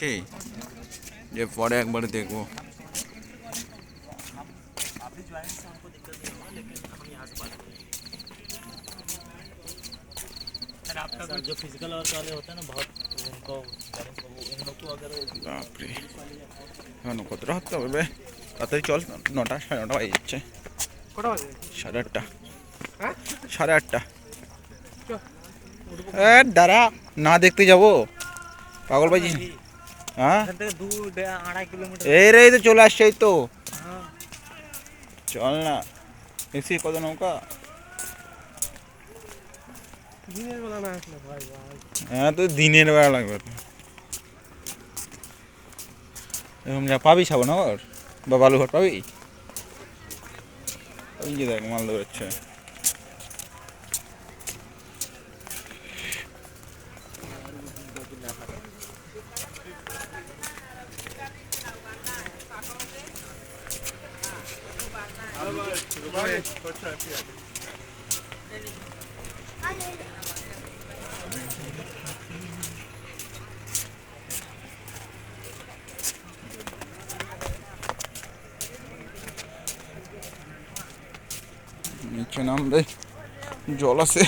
যাচ্ছি যে পরে একবার দেখবো। जो फिजिकल वर्क वाले होते हैं ना बहुत उनको इन लोग को अगर বাপরে এখন কতটা হতে হবে বে? তাড়াতাড়ি চল, 9টা 9:30 বাজে যাচ্ছে। কটা বাজে? 8:30। হ্যাঁ 8:30। চল। দাঁড়া, না দেখতে যাবো পাগল বাজি? হ্যাঁ এখান থেকে 2-2.5 কিলোমিটার। এই রে, এই তো চলে আসছে, এই তো। হ্যাঁ চল না, দেখছি কত নৌকা। দিনের বেলা না আসলে ভাই ভাই হ্যাঁ তো দিনের বেলা লাগবে তো। এরকম যা পাবি সাবনগর বা বালুঘাট পাবি। ওই যে দেখ মাল দৌড়াচ্ছে। নিচে নামবে, জল আছে।